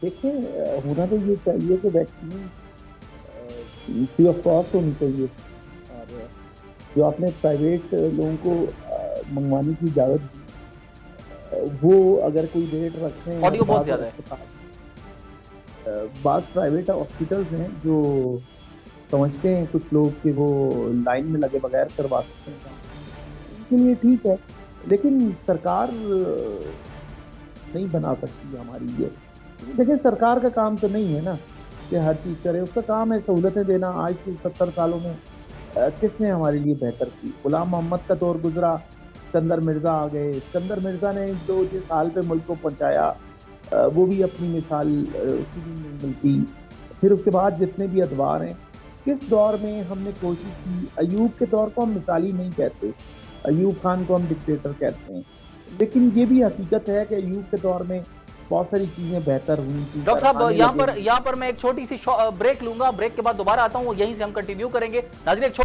دیکھیں ہونا تو یہ چاہیے کہ ویکسین فری آف کاسٹ ہونی چاہیے، اور جو آپ نے پرائیویٹ لوگوں کو منگوانے کی اجازت دی، وہ اگر کوئی ریٹ رکھ رہے ہیں، اور آڈیو بہت بعض زیادہ ہے۔ اسپتال بعض پرائیویٹ ہاسپٹلز ہیں جو سمجھتے ہیں کچھ لوگ کہ وہ لائن میں لگے بغیر کروا سکتے ہیں کام، ان کے لیے ٹھیک ہے، لیکن سرکار نہیں بنا سکتی ہماری یہ۔ دیکھیں سرکار کا کام تو نہیں ہے نا کہ ہر چیز کرے، اس کا کام ہے سہولتیں دینا۔ آج سے 70 سالوں میں کس نے ہمارے لیے بہتر کی؟ غلام محمد کا دور گزرا، اسکندر مرزا آ گئے، اسکندر مرزا نے جو جس حال پہ ملک کو پہنچایا وہ بھی اپنی مثال اسی دن نہیں ملتی۔ پھر اس کے بعد جتنے بھی ادوار ہیں، کس دور میں ہم نے کوشش کی؟ ایوب کے دور کو ہم مثالی نہیں کہتے، ایوب خان کو ہم ڈکٹیٹر کہتے ہیں، لیکن یہ بھی حقیقت ہے کہ ایوب کے دور میں بہت ساری چیزیں بہتر ہوئی تھیں، ڈاکٹر صاحب کارخانے لگے ہوئے۔ یہاں پر میں ایک چھوٹی سی بریک لوں گا، بریک کے بعد دوبارہ آتا ہوں، یہیں سے ہم کنٹینیو کریں گے۔ ناظرین ایک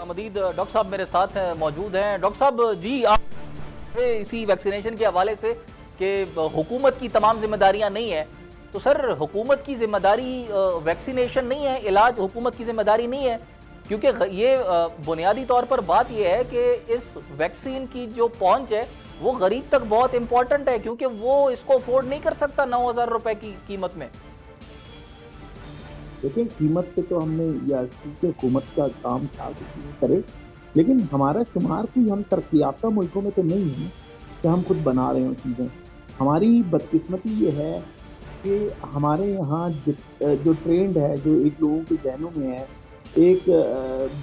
مزید ڈاکٹر صاحب میرے ساتھ موجود ہیں۔ ڈاکٹر صاحب جی، آپ اسی ویکسینیشن کے حوالے سے کہ حکومت کی تمام ذمہ داریاں نہیں ہیں، تو سر حکومت کی ذمہ داری ویکسینیشن نہیں ہے، علاج حکومت کی ذمہ داری نہیں ہے؟ کیونکہ یہ بنیادی طور پر بات یہ ہے کہ اس ویکسین کی جو پہنچ ہے وہ غریب تک بہت امپورٹنٹ ہے، کیونکہ وہ اس کو افورڈ نہیں کر سکتا 9,000 روپے کی قیمت میں۔ دیکھیں قیمت پہ تو ہم نے یا کیونکہ حکومت کا کام تھا کہ چیزیں کرے، لیکن ہمارا شمار کوئی ہم ترقی یافتہ ملکوں میں تو نہیں ہے کہ ہم خود بنا رہے ہوں چیزیں۔ ہماری بدقسمتی یہ ہے کہ ہمارے یہاں جو ٹرینڈ ہے، جو ایک لوگوں کے ذہنوں میں ہے، ایک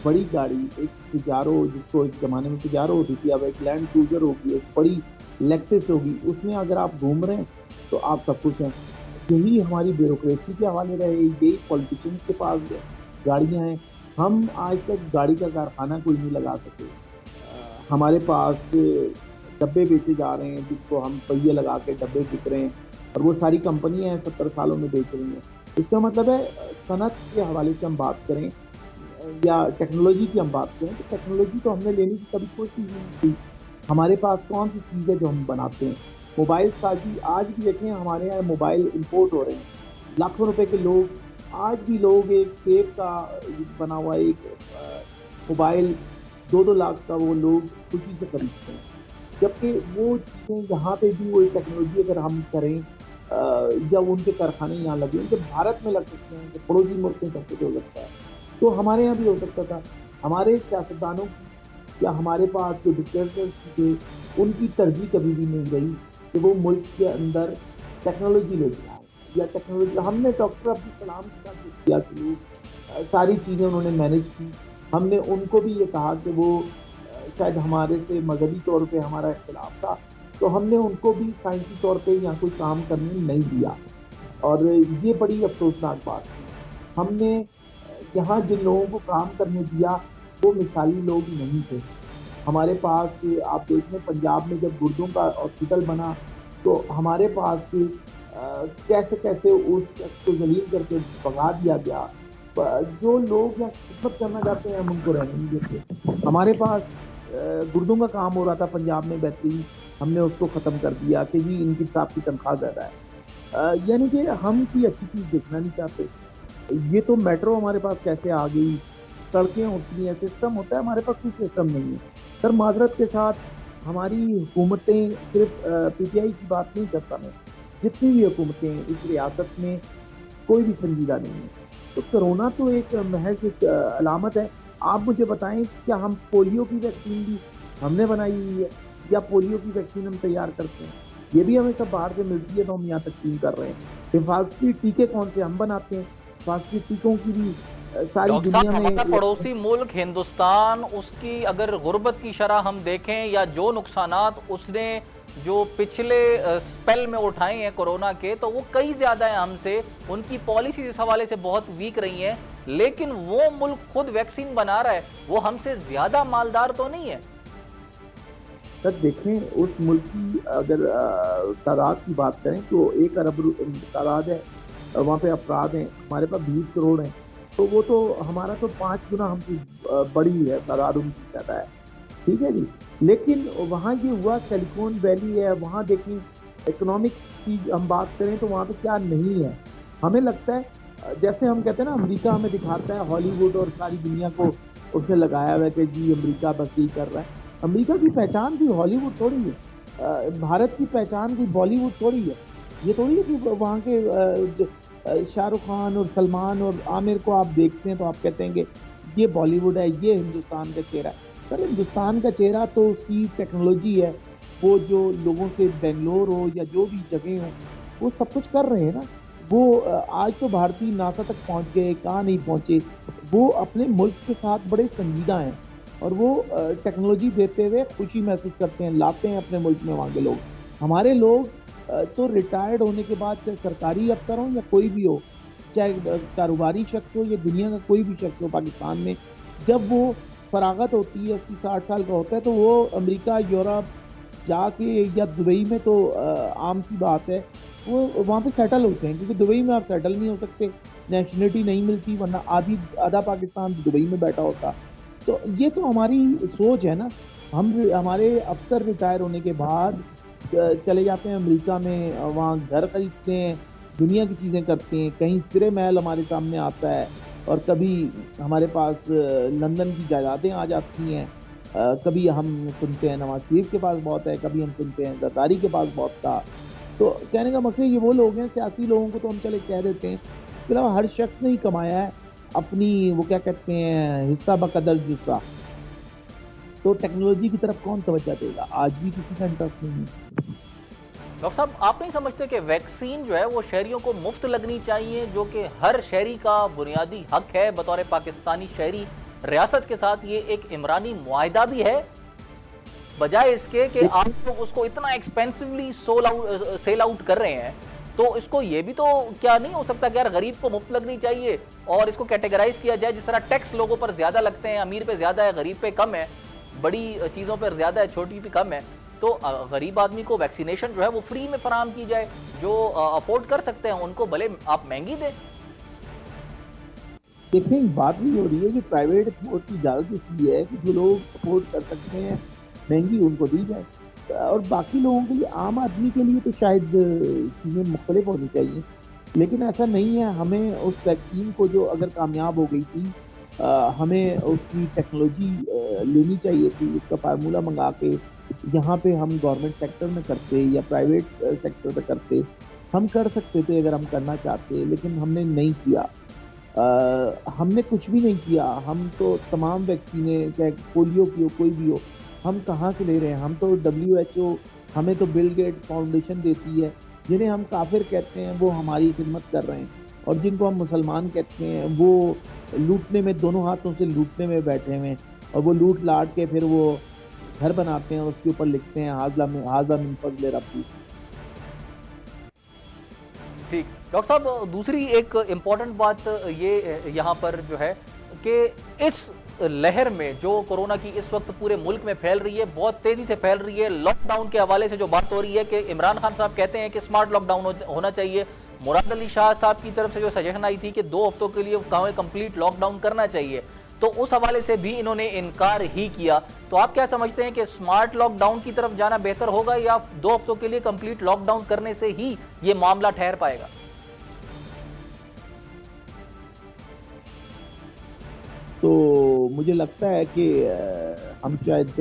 بڑی گاڑی، ایک پجارو، جس کو ایک زمانے میں پجارو ہوتی تھی، اب ایک لینڈ کروزر ہوگی، ایک بڑی لیکسس ہوگی، اس میں اگر آپ گھوم رہے ہیں تو آپ سب کچھ ہیں۔ یہی ہماری بیوروکریسی کے حوالے رہے، یہی پولیٹیشنس کے پاس گاڑیاں ہیں۔ ہم آج تک گاڑی کا کارخانہ کوئی نہیں لگا سکے۔ ہمارے پاس ڈبے بیچے جا رہے ہیں جس کو ہم پہیے لگا کے ڈبے بک رہے ہیں، اور وہ ساری کمپنیاں ہیں 70 سالوں میں بیچ رہی ہیں۔ اس کا مطلب ہے صنعت کے حوالے سے ہم بات کریں یا ٹیکنالوجی کی ہم بات کریں، تو ٹیکنالوجی تو ہم نے لینے کی کبھی کوشش نہیں کی۔ ہمارے پاس کون سی چیز ہے جو ہم بناتے ہیں؟ موبائل سازی آج بھی دیکھیں، ہمارے یہاں موبائل امپورٹ ہو رہے ہیں لاکھوں روپے کے۔ لوگ آج بھی لوگ ایک سیب کا بنا ہوا ایک موبائل 2-2 لاکھ کا وہ لوگ خوشی سے خریدتے ہیں، جبکہ وہ چیزیں یہاں پہ بھی وہی ٹیکنالوجی اگر ہم کریں یا ان کے کارخانے یہاں لگے جو بھارت میں لگ سکتے ہیں، کہ پڑوسی ملک میں سب کچھ ہو سکتا ہے، تو ہمارے یہاں بھی ہو سکتا تھا۔ ہمارے سیاستدانوں کی یا ہمارے پاس جو ڈکٹیٹرز تھے ان کی ترجیح کبھی بھی نہیں رہی کہ وہ ملک کے اندر ٹیکنالوجی لے کے آئے، یا ٹیکنالوجی ہم نے ڈاکٹر عبدالکلام کے ساتھ جو کیا سلوک، ساری چیزیں انہوں نے مینیج کی۔ ہم نے ان کو بھی یہ کہا کہ وہ شاید ہمارے سے مذہبی طور پہ ہمارا اختلاف تھا، تو ہم نے ان کو بھی سائنسی طور پہ یہاں کوئی کام کرنے نہیں دیا، اور یہ بڑی افسوسناک بات تھی۔ ہم نے یہاں جن لوگوں کو کام کرنے دیا وہ مثالی لوگ نہیں تھے۔ ہمارے پاس آپ دیکھ لیں پنجاب میں جب گردوں کا ہاسپٹل بنا تو ہمارے پاس کیسے کیسے اس شخص کو ذلیل کر کے بھگا دیا گیا۔ جو لوگ یہاں خدمت کرنا چاہتے ہیں ہم ان کو رہنے نہیں دیتے۔ ہمارے پاس گردوں کا کام ہو رہا تھا پنجاب میں بہترین، ہم نے اس کو ختم کر دیا کہ جی ان کی صاحب کی تنخواہ زیادہ ہے۔ یعنی کہ ہم کوئی اچھی چیز دیکھنا نہیں چاہتے۔ یہ تو میٹرو ہمارے پاس کیسے آ گئی، سڑکیں ہوتی ہیں، سسٹم ہوتا ہے، ہمارے پاس کوئی سسٹم نہیں ہے۔ سر معذرت کے ساتھ ہماری حکومتیں، صرف پی ٹی آئی کی بات نہیں کرتا میں، جتنی بھی حکومتیں اس ریاست میں کوئی بھی سنجیدہ نہیں ہے۔ تو کرونا تو ایک محض ایک علامت ہے۔ آپ مجھے بتائیں کیا ہم پولیو کی ویکسین بھی ہم نے بنائی ہوئی ہے، یا پولیو کی ویکسین ہم تیار کرتے ہیں؟ یہ بھی ہمیں سب باہر سے ملتی ہے تو ہم یہاں تقسیم کر رہے ہیں۔ حفاظتی ٹیکے کون سے ہم بناتے ہیں؟ حفاظتی ٹیکوں کی بھی ساری ڈاکٹر دنیا صاحب میں ہمارا پڑوسی ملک ہندوستان، اس کی اگر غربت کی شرح ہم دیکھیں یا جو نقصانات اس نے جو پچھلے سپیل میں اٹھائے ہیں کورونا کے، تو وہ کئی زیادہ ہیں ہم سے، ان کی پالیسیز اس حوالے سے بہت ویک رہی ہیں، لیکن وہ ملک خود ویکسین بنا رہا ہے، وہ ہم سے زیادہ مالدار تو نہیں ہے؟ سر دیکھیں اس ملک کی اگر تعداد کی بات کریں تو 1 ارب تعداد ہے، وہاں پہ افراد ہیں، ہمارے پاس 20 کروڑ ہیں، تو وہ تو ہمارا تو 5 گنا ہم سے بڑی ہے تعداد ان کی زیادہ ہے، ٹھیک ہے جی۔ لیکن وہاں یہ ہوا سلیکون ویلی ہے، وہاں دیکھیں اکنامک کی ہم بات کریں تو وہاں پہ کیا نہیں ہے۔ ہمیں لگتا ہے جیسے ہم کہتے ہیں نا امریکہ ہمیں دکھاتا ہے ہالی ووڈ اور ساری دنیا کو اس نے لگایا ہوا ہے کہ جی امریکہ بس یہی کر رہا ہے۔ امریکہ کی پہچان بھی ہالی ووڈ تھوڑی ہے، بھارت کی پہچان بھی بالی ووڈ تھوڑی ہے۔ یہ تھوڑی ہے کہ وہاں کے شاہ رخ خان اور سلمان اور عامر کو آپ دیکھتے ہیں تو آپ کہتے ہیں کہ یہ بالی ووڈ ہے، یہ ہندوستان کا چہرہ ہے۔ سر ہندوستان کا چہرہ تو اس کی ٹیکنالوجی ہے، وہ جو لوگوں سے بنگلور ہو یا جو بھی جگہ ہوں وہ سب کچھ کر رہے ہیں نا۔ وہ آج تو بھارتی ناسا تک پہنچ گئے، کہاں نہیں پہنچے، وہ اپنے ملک کے ساتھ بڑے سنجیدہ ہیں اور وہ ٹیکنالوجی دیتے ہوئے خوشی محسوس کرتے ہیں، لاتے ہیں اپنے ملک میں وہاں کے لوگ۔ ہمارے لوگ تو ریٹائرڈ ہونے کے بعد چاہے سرکاری افسر ہوں یا کوئی بھی ہو، چاہے کاروباری شخص ہو یا دنیا کا کوئی بھی شخص ہو پاکستان میں، جب وہ فراغت ہوتی ہے 80-60 سال کا ہوتا ہے تو وہ امریکہ یورپ جا کے یا دبئی میں تو عام سی بات ہے وہ وہاں پہ سیٹل ہوتے ہیں، کیونکہ دبئی میں آپ سیٹل نہیں ہو سکتے، نیشنلٹی نہیں ملتی، ورنہ آدھا پاکستان دبئی میں بیٹھا ہوتا۔ تو یہ تو ہماری سوچ ہے نا، ہمارے افسر ریٹائر ہونے کے بعد چلے جاتے ہیں امریکہ میں، وہاں گھر خریدتے ہیں، دنیا کی چیزیں کرتے ہیں، کہیں سرے محل ہمارے سامنے آتا ہے اور کبھی ہمارے پاس لندن کی جائیدادیں آ جاتی ہیں، کبھی ہم سنتے ہیں نواز شریف کے پاس بہت ہے، کبھی ہم سنتے ہیں زرداری کے پاس بہت تھا۔ تو کہنے کا مقصد یہ وہ لوگ ہیں، سیاسی لوگوں کو تو ہم چلے کہہ دیتے ہیں، اس کے علاوہ ہر شخص نے ہی کمایا ہے اپنی وہ کیا کہتے ہیں حصہ بقدر جسہ، تو ٹیکنالوجی کی طرف کون توجہ دے گا؟ آج بھی کسی کا انٹرسٹ نہیں ہے۔ ڈاکٹر صاحب آپ نہیں سمجھتے کہ ویکسین جو ہے وہ شہریوں کو مفت لگنی چاہیے، جو کہ ہر شہری کا بنیادی حق ہے بطور پاکستانی شہری؟ ریاست کے ساتھ یہ ایک عمرانی معاہدہ بھی ہے، بجائے اس کے کہ آپ لوگ اس کو اتنا ایکسپینسولی سیل آؤٹ کر رہے ہیں، تو اس کو یہ بھی تو کیا نہیں ہو سکتا کہ یار غریب کو مفت لگنی چاہیے اور اس کو کیٹیگرائز کیا جائے، جس طرح ٹیکس لوگوں پر زیادہ لگتے ہیں، امیر پہ زیادہ ہے، غریب پہ کم ہے، بڑی چیزوں پر زیادہ ہے، چھوٹی پہ کم ہے، تو غریب آدمی کو ویکسینیشن جو ہے وہ فری میں فراہم کی جائے، جو افورڈ کر سکتے ہیں ان کو بھلے آپ مہنگی دیں۔ دیکھیں بات بھی ہو رہی ہے کہ پرائیویٹ افورڈ کی اجازت اس لیے ہے کہ جو لوگ افورڈ کر سکتے ہیں مہنگی ان کو دی جائے، اور باقی لوگوں کے لیے عام آدمی کے لیے تو شاید چیزیں مختلف ہونی چاہیے، لیکن ایسا نہیں ہے۔ ہمیں اس ویکسین کو جو اگر کامیاب ہو گئی تھی، ہمیں اس کی ٹیکنالوجی لینی چاہیے تھی، اس کا فارمولہ منگا کے یہاں پہ ہم گورنمنٹ سیکٹر میں کرتے یا پرائیویٹ سیکٹر میں کرتے، ہم کر سکتے تھے اگر ہم کرنا چاہتے، لیکن ہم نے نہیں کیا۔ ہم نے کچھ بھی نہیں کیا، ہم تو تمام ویکسینیں چاہے پولیو کی ہو کوئی بھی ہو، ہم کہاں سے لے رہے ہیں؟ ہم تو WHO ہمیں تو بل گیٹ فاؤنڈیشن دیتی ہے، جنہیں ہم کافر کہتے ہیں وہ ہماری خدمت کر رہے ہیں، اور جن کو ہم مسلمان کہتے ہیں وہ لوٹنے میں، دونوں ہاتھوں سے لوٹنے میں بیٹھے ہوئے ہیں، اور وہ لوٹ لاٹ کے پھر وہ گھر بناتے ہیں اور اس کے اوپر لکھتے ہیں ہاذا من فضل ربی۔ ٹھیک ڈاکٹر صاحب، دوسری ایک امپورٹنٹ بات یہ یہاں پر جو ہے کہ اس لہر میں جو کورونا کی اس وقت پورے ملک میں پھیل رہی ہے، بہت تیزی سے پھیل رہی ہے، لاک ڈاؤن کے حوالے سے جو بات ہو رہی ہے کہ عمران خان صاحب کہتے ہیں کہ اسمارٹ لاک ڈاؤن ہونا چاہیے، مراد علی شاہ صاحب کی طرف سے جو سجیشن آئی تھی کہ 2 ہفتوں کے لیے کمپلیٹ لاک ڈاؤن کرنا چاہیے، تو اس حوالے سے بھی انہوں نے انکار ہی کیا۔ تو آپ کیا سمجھتے ہیں کہ اسمارٹ لاک ڈاؤن کی طرف جانا بہتر ہوگا یا 2 ہفتوں کے لیے کمپلیٹ لاک ڈاؤن کرنے سے ہی یہ معاملہ ٹھہر پائے گا؟ تو مجھے لگتا ہے کہ ہم شاید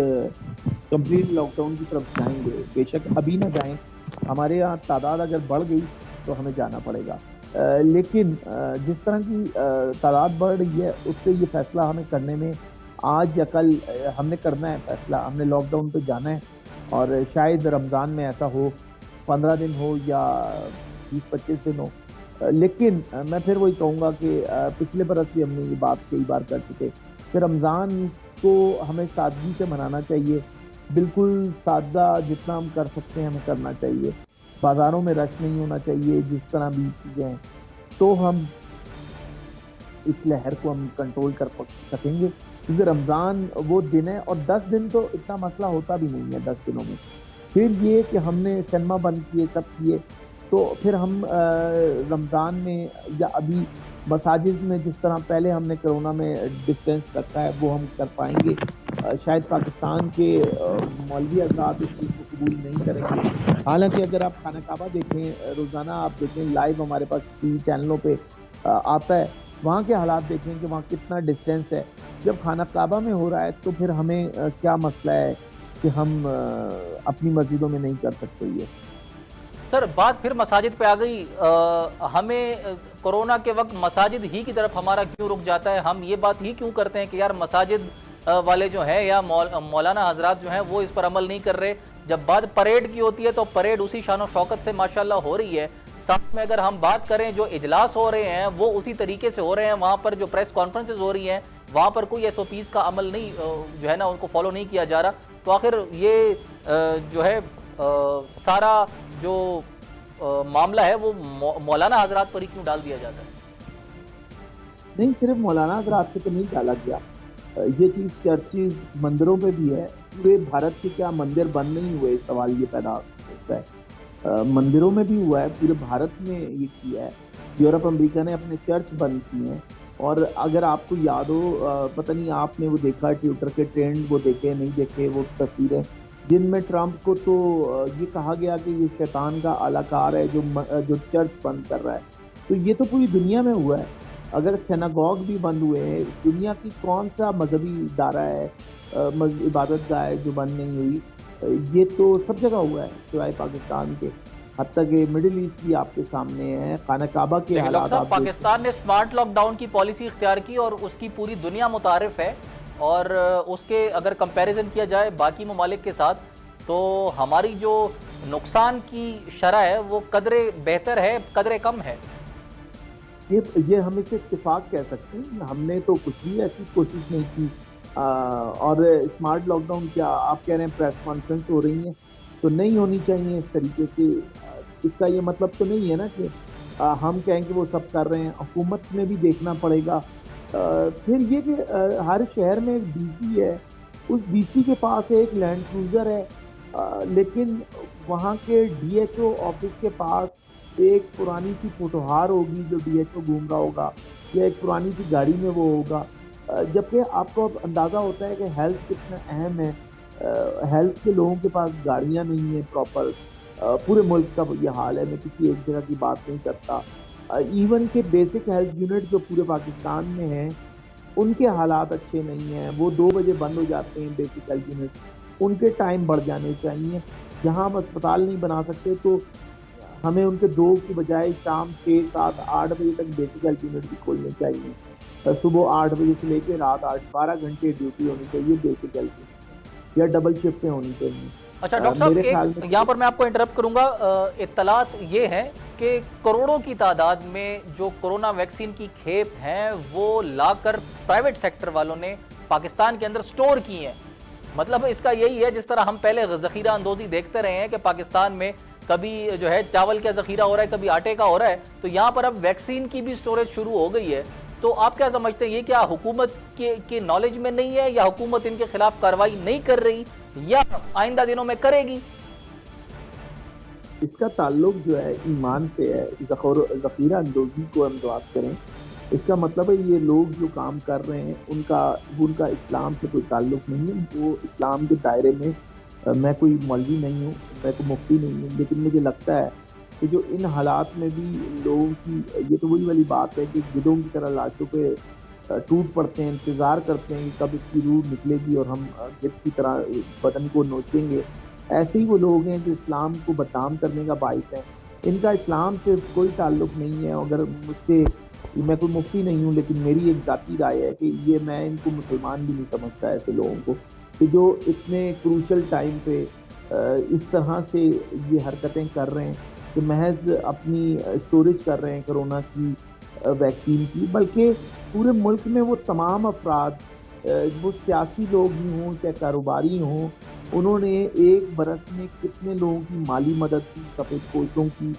کمپلیٹ لاک ڈاؤن کی طرف جائیں گے، بے شک ابھی نہ جائیں، ہمارے یہاں تعداد اگر بڑھ گئی تو ہمیں جانا پڑے گا، لیکن جس طرح کی تعداد بڑھ رہی ہے اس سے یہ فیصلہ ہمیں کرنے میں آج یا کل ہم نے کرنا ہے فیصلہ، ہم نے لاک ڈاؤن پہ جانا ہے، اور شاید رمضان میں ایسا ہو 15 دن ہو یا 20-25 دن ہو، لیکن میں پھر وہی کہوں گا کہ پچھلے برس بھی ہم نے یہ بات کئی بار کر چکے کہ رمضان کو ہمیں سادگی سے منانا چاہیے، بالکل سادہ جتنا ہم کر سکتے ہیں ہمیں کرنا چاہیے، بازاروں میں رش نہیں ہونا چاہیے، جس طرح بھی چیزیں ہیں، تو ہم اس لہر کو ہم کنٹرول کر سکیں گے۔ کیونکہ رمضان وہ دن ہے، اور 10 دن تو اتنا مسئلہ ہوتا بھی نہیں ہے 10 دنوں میں. پھر یہ کہ ہم نے سنیما بند کیے، سب کیے، تو پھر ہم رمضان میں یا ابھی مساجد میں جس طرح پہلے ہم نے کرونا میں ڈسٹینس رکھا ہے وہ ہم کر پائیں گے؟ شاید پاکستان کے مولوی حضرات اس چیز کو قبول نہیں کریں گے. حالانکہ اگر آپ خانہ کعبہ دیکھیں، روزانہ آپ دیکھیں لائیو ہمارے پاس ٹی وی چینلوں پہ آتا ہے، وہاں کے حالات دیکھیں کہ وہاں کتنا ڈسٹینس ہے. جب خانہ کعبہ میں ہو رہا ہے تو پھر ہمیں کیا مسئلہ ہے کہ ہم اپنی مسجدوں میں نہیں کر سکتے یہ؟ سر بات پھر مساجد پہ آ گئی. ہمیں کورونا کے وقت مساجد ہی کی طرف ہمارا کیوں رک جاتا ہے؟ ہم یہ بات ہی کیوں کرتے ہیں کہ یار مساجد والے جو ہیں یا مولانا حضرات جو ہیں وہ اس پر عمل نہیں کر رہے؟ جب بات پریڈ کی ہوتی ہے تو پریڈ اسی شان و شوکت سے ماشاءاللہ ہو رہی ہے. ساتھ میں اگر ہم بات کریں جو اجلاس ہو رہے ہیں وہ اسی طریقے سے ہو رہے ہیں. وہاں پر جو پریس کانفرنسز ہو رہی ہیں وہاں پر کوئی ایس او پیز کا عمل نہیں جو ہے نا ان کو فالو نہیں کیا جا رہا. تو آخر یہ جو ہے سارا جو معاملہ ہے وہ مولانا حضرات پر ہی کیوں ڈال دیا جاتا ہے؟ نہیں، صرف مولانا حضرات سے تو نہیں ڈالا گیا، یہ چیز چرچز مندروں پہ بھی ہے. پورے بھارت کے کیا مندر بند نہیں ہوئے؟ سوال یہ پیدا ہوتا ہے. مندروں میں بھی ہوا ہے، پورے بھارت میں یہ کیا ہے. یورپ امریکہ نے اپنے چرچ بند کیے ہیں. اور اگر آپ کو یاد ہو، پتہ نہیں آپ نے وہ دیکھا ٹویٹر کے ٹرینڈ، وہ دیکھے نہیں دیکھے وہ تصویریں جن میں ٹرمپ کو تو یہ کہا گیا کہ یہ شیطان کا اعلی کار ہے جو چرچ بند کر رہا ہے. تو یہ تو پوری دنیا میں ہوا ہے. اگر سیناگوگ بھی بند ہوئے ہیں، دنیا کی کون سا مذہبی ادارہ ہے، عبادت گاہ ہے جو بند نہیں ہوئی؟ یہ تو سب جگہ ہوا ہے سوائے پاکستان کے. حتیٰ کہ مڈل ایسٹ بھی آپ کے سامنے ہے، خانہ کعبہ کے لیکن ڈاکٹر حالات صاحب آپ پاکستان نے سمارٹ لاک ڈاؤن کی پالیسی اختیار کی اور اس کی پوری دنیا متعارف ہے. اور اس کے اگر کمپیریزن کیا جائے باقی ممالک کے ساتھ تو ہماری جو نقصان کی شرح ہے وہ قدرے بہتر ہے قدرے کم ہے. یہ ہم اسے اتفاق کہہ سکتے ہیں. ہم نے تو کچھ بھی ایسی کوشش نہیں کی. اور اسمارٹ لاک ڈاؤن کیا آپ کہہ رہے ہیں پریس کانفرنس ہو رہی ہیں تو نہیں ہونی چاہیے اس طریقے سے. اس کا یہ مطلب تو نہیں ہے نا کہ ہم کہیں کہ وہ سب کر رہے ہیں. حکومت میں بھی دیکھنا پڑے گا. پھر یہ کہ ہر شہر میں ایک ڈی سی ہے، اس ڈی سی کے پاس ایک لینڈ کروزر ہے، لیکن وہاں کے ڈی ایچ او آفس کے پاس ایک پرانی سی پوٹوہار ہوگی جو ڈی ایچ او گھوم رہا ہوگا، یا ایک پرانی سی گاڑی میں وہ ہوگا. جبکہ آپ کو اب اندازہ ہوتا ہے کہ ہیلتھ کتنا اہم ہے. ہیلتھ کے لوگوں کے پاس گاڑیاں نہیں ہیں پراپر. پورے ملک کا یہ حال ہے، میں کسی ایک جگہ کی بات نہیں کرتا. ایون کہ بیسک ہیلتھ یونٹ جو پورے پاکستان میں ہیں ان کے حالات اچھے نہیں ہیں. وہ 2 بجے بند ہو جاتے ہیں بیسک ہیلتھ یونٹ. ان کے ٹائم بڑھ جانے چاہیے. جہاں ہم اسپتال نہیں بنا سکتے تو ہمیں ان کے 2 کی بجائے شام 6 7 8 بجے تک بیسک ہیلتھ یونٹ بھی کھولنے چاہیے. صبح 8 بجے سے لے کے رات 8، 12 گھنٹے ڈیوٹی ہونی چاہیے بیسک ہیلتھ یونٹ، یا ڈبل شفٹیں ہونی چاہیے. اچھا ڈاکٹر صاحب ایک یہاں پر میں آپ کو انٹرپٹ کروں گا. اطلاعات یہ ہے کہ کروڑوں کی تعداد میں جو کرونا ویکسین کی کھیپ ہیں وہ لا کر پرائیویٹ سیکٹر والوں نے پاکستان کے اندر سٹور کی ہیں. مطلب اس کا یہی ہے جس طرح ہم پہلے ذخیرہ اندوزی دیکھتے رہے ہیں کہ پاکستان میں کبھی جو ہے چاول کا ذخیرہ ہو رہا ہے، کبھی آٹے کا ہو رہا ہے، تو یہاں پر اب ویکسین کی بھی سٹوریج شروع ہو گئی ہے. تو آپ کیا سمجھتے ہیں یہ کیا حکومت کے نالج میں نہیں ہے، یا حکومت ان کے خلاف کارروائی نہیں کر رہی، یا آئندہ دنوں میں کرے گی؟ اس کا تعلق جو ہے ایمان سے ہے. ذخیرہ اندوزی کو ہم بات کریں، اس کا مطلب ہے یہ لوگ جو کام کر رہے ہیں ان کا اسلام سے کوئی تعلق نہیں ہے. وہ اسلام کے دائرے میں، میں کوئی مولوی نہیں ہوں، میں کوئی مفتی نہیں ہوں، لیکن مجھے لگتا ہے کہ جو ان حالات میں بھی لوگوں کی، یہ تو وہی والی بات ہے کہ گدوں کی طرح لاشوں پہ ٹوٹ پڑتے ہیں، انتظار کرتے ہیں کہ کب اس کی روح نکلے گی اور ہم گد کی طرح بدن کو نوچیں گے. ایسے ہی وہ لوگ ہیں جو اسلام کو بدنام کرنے کا باعث ہے. ان کا اسلام سے کوئی تعلق نہیں ہے. اگر مجھ سے، میں کوئی مفتی نہیں ہوں لیکن میری ایک ذاتی رائے ہے کہ یہ میں ان کو مسلمان بھی نہیں سمجھتا ایسے لوگوں کو کہ جو اتنے کروشل ٹائم پہ اس طرح سے یہ حرکتیں کر رہے ہیں کہ محض اپنی اسٹوریج کر رہے ہیں کرونا کی ویکسین کی. بلکہ پورے ملک میں وہ تمام افراد، وہ سیاسی لوگ ہی ہوں چاہے کاروباری ہوں، انہوں نے ایک برس میں کتنے لوگوں کی مالی مدد کی، سفید پوشوں کی.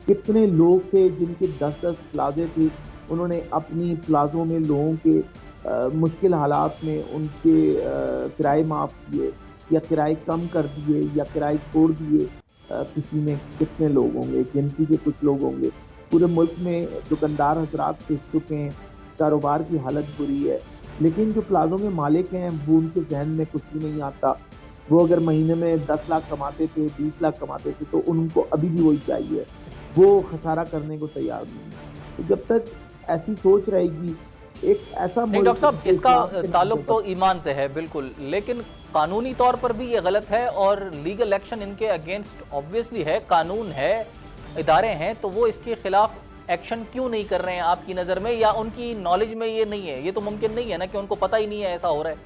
کتنے لوگ تھے جن کے 10 10 پلازے تھے، انہوں نے اپنی پلازوں میں لوگوں کے مشکل حالات میں ان کے کرائے معاف کیے یا کرائے کم کر دیے یا کرائے چھوڑ دیے. کسی میں کتنے لوگ ہوں گے, گنتی کے کچھ لوگ ہوں گے. پورے ملک میں دکاندار حضرات پھنس چکے ہیں, کاروبار کی حالت بری ہے, لیکن جو پلازوں کے مالک ہیں وہ ان کے ذہن میں کچھ بھی نہیں آتا. وہ اگر مہینے میں 10 لاکھ کماتے تھے, 20 لاکھ کماتے تھے, تو ان کو ابھی بھی وہی چاہیے, وہ خسارہ کرنے کو تیار نہیں ہے. تو جب تک ایسی سوچ رہے گی, ایک ایسا نہیں ڈاکٹر ملک صاحب, جو اس کا اسلام کے نام تعلق پہ تو ایمان سے ہے بالکل, لیکن قانونی طور پر بھی یہ غلط ہے اور لیگل ایکشن ان کے اگینسٹ آبویسلی ہے. قانون ہے, ادارے ہیں, تو وہ اس کے خلاف ایکشن کیوں نہیں کر رہے ہیں آپ کی نظر میں, یا ان کی نالج میں یہ نہیں ہے؟ یہ تو ممکن نہیں ہے نا کہ ان کو پتہ ہی نہیں ہے ایسا ہو رہا ہے,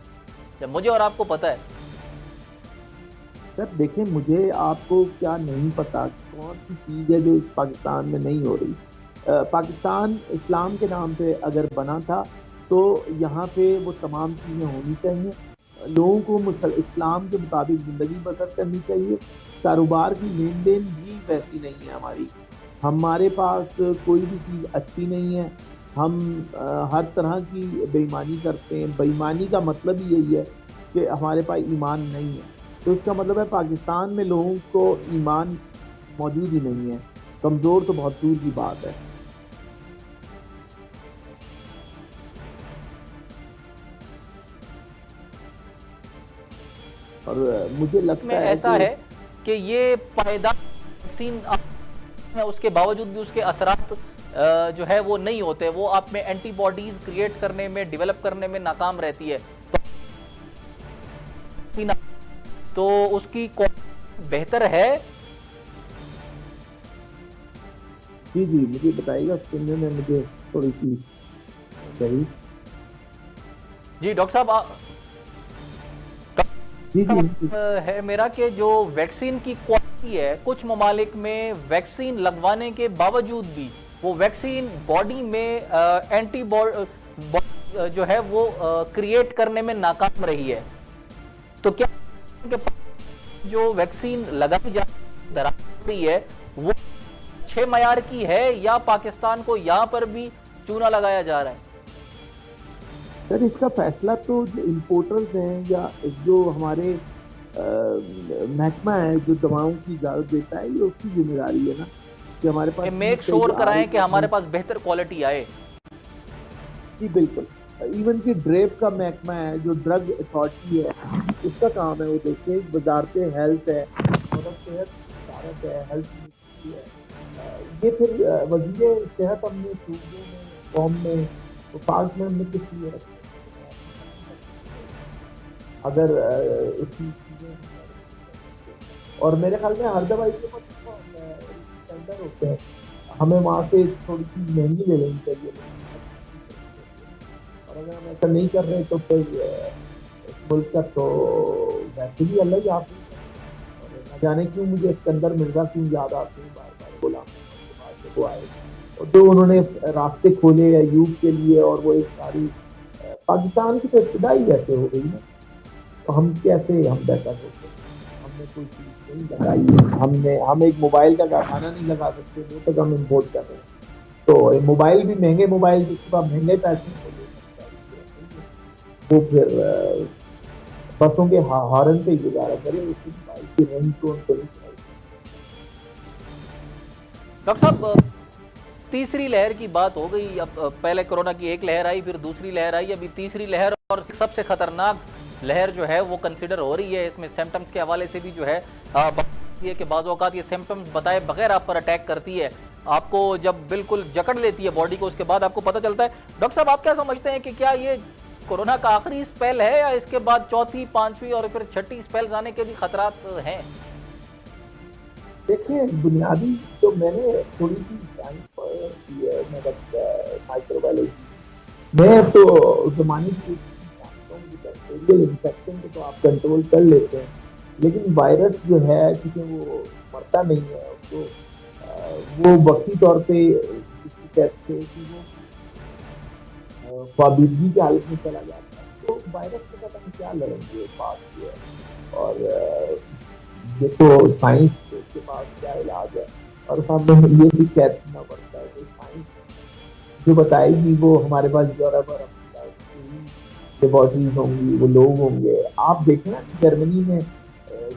جب مجھے اور آپ کو پتہ ہے. سر دیکھیں, مجھے آپ کو کیا نہیں پتا کون سی چیز ہے جو اس پاکستان میں نہیں ہو رہی. پاکستان اسلام کے نام پہ اگر بنا تھا تو یہاں پہ وہ تمام چیزیں ہونی چاہیے. لوگوں کو اسلام کے مطابق زندگی بسر کرنی چاہیے. کاروبار کی لین دین بھی ویسی نہیں ہے ہماری. ہمارے پاس کوئی بھی چیز اچھی نہیں ہے. ہم ہر طرح کی بے ایمانی کرتے ہیں. بے ایمانی کا مطلب ہی یہی ہے کہ ہمارے پاس ایمان نہیں ہے. تو اس کا مطلب ہے پاکستان میں لوگوں کو ایمان موجود ہی نہیں ہے. کمزور تو بہت دور کی بات ہے. اور مجھے میں لگتا ہے ایسا ہے کہ یہ پائیدار ویکسین ہے, اس کے باوجود بھی اس کے اثرات جو ہے وہ نہیں ہوتے, وہ آپ میں اینٹی باڈیز کریٹ کرنے میں, ڈیولپ کرنے میں ناکام رہتی ہے. تو اس کی کوالٹی بہتر ہے. جی جی مجھے بتائیے گا, سننے میں مجھے تھوڑی سی صحیح. جی ڈاکٹر صاحب, جی جی ہے میرا کہ جو ویکسین کی کوالٹی ہے, کچھ ممالک میں ویکسین لگوانے کے باوجود بھی وہ ویکسین باڈی میں اینٹی جو ہے وہ کریٹ کرنے میں ناکام رہی ہے. تو کیا جو ویکسین لگائی جا رہی ہے وہ اچھے معیار کی ہے, یا پاکستان کو یہاں پر بھی چونا لگایا جا رہا ہے؟ سر اس کا فیصلہ تو جو امپورٹرز ہیں یا جو ہمارے محکمہ ہے جو دواؤں کی اجازت دیتا ہے, یہ اس کی ذمہ داری ہے نا کہ ہمارے پاس میک چیز شور صحیح آ کرائیں رہی کہ ہے ہمارے نہیں. پاس بہتر کوالٹی آئے. جی بالکل. ایون کہ ڈریپ کا محکمہ ہے جو ڈرگ اتھارٹی ہے, اس کا کام ہے وہ دیکھیں. وزارت ہیلتھ ہے, صحت وزارت ہے, ہیلتھ منسٹری ہے, یہ پھر وزیر صحت اپنے صوبوں میں, قوم میں, وفاق میں ہم نے کس لیے رکھے ہیں. اگر اس کی چیزیں اور میرے خیال میں ہر دوائی کے ٹینڈر ہوتے ہیں, ہمیں وہاں سے تھوڑی سی مہنگی لے لینی چاہیے, اور اگر ہم ایسا نہیں کر رہے تو پھر اس ملک کا تو ویسے بھی اللہ ہی آپ. اور نہ جانے کیوں مجھے اسکندر مرزا کیوں یاد آتے ہیں بار بار. غلام محمد کے بعد جب وہ آئے اور جو انہوں نے راستے کھولے ایوب کے لیے, اور وہ ایک ساری پاکستان کی تو ابتدائی ویسے ہو گئی نا, تو ہم کیسے ہم بہتر ہوتے ہیں. ہم نے کوئی چیز نہیں لگائی, ہم ایک موبائل کا کارخانہ نہیں لگا سکتے, وہ تک ہم امپورٹ کر رہے ہیں. تو موبائل بھی مہنگے موبائل جس کے پاس مہنگے پیسے وہ لے سکتا ہے, وہ پھر بسوں کے ہارن پہ گزارا کرے, اس کی موبائل کی رنگ ٹون کو نہیں چلائی. ڈاکٹر صاحب, تیسری لہر کی بات ہو گئی. اب پہلے کورونا کی ایک لہر آئی, پھر دوسری لہر آئی, ابھی تیسری لہر, اور سب سے خطرناک لہر جو ہے وہ کنسیڈر ہو رہی ہے. اس میں سمپٹمز کے حوالے سے بھی جو ہے یہ کہ بعض اوقات یہ سمپٹمز بتائے بغیر آپ پر اٹیک کرتی ہے, آپ کو جب بالکل جکڑ لیتی ہے باڈی کو, اس کے بعد آپ کو پتہ چلتا ہے. ڈاکٹر صاحب, آپ کیا سمجھتے ہیں کہ کیا یہ کورونا کا آخری اسپیل ہے, یا اس کے بعد چوتھی, پانچویں اور پھر چھٹی اسپیلز آنے کے بھی خطرات ہیں؟ دیکھیں, بنیادی جو میں نے تھوڑی سی سائنس کی ہے, مائکرو بایولوجی, میں تو زمانے کی جانتا ہوں کہ بیکٹیریل انفیکشن کو تو آپ کنٹرول کر لیتے ہیں, لیکن وائرس جو ہے کیونکہ وہ مرتا نہیں ہے, تو وہ وقتی طور پہ جس کو کہتے ہیں کہ وہ پابندگی کی حالت میں چلا جاتا ہے. تو وائرس کے ساتھ ہم کیا لڑیں گے, بات یہ ہے. اور یہ تو سائنس کے پاس کیا علاج ہے, اور ہمیں یہ بھی کہنا پڑتا ہے کہ سائنس جو بتائے گی وہ ہمارے پاس یورپ اور امریکہ لیبارٹریز ہوں گی، وہ لوگ ہوں گے. آپ دیکھیں نا جرمنی میں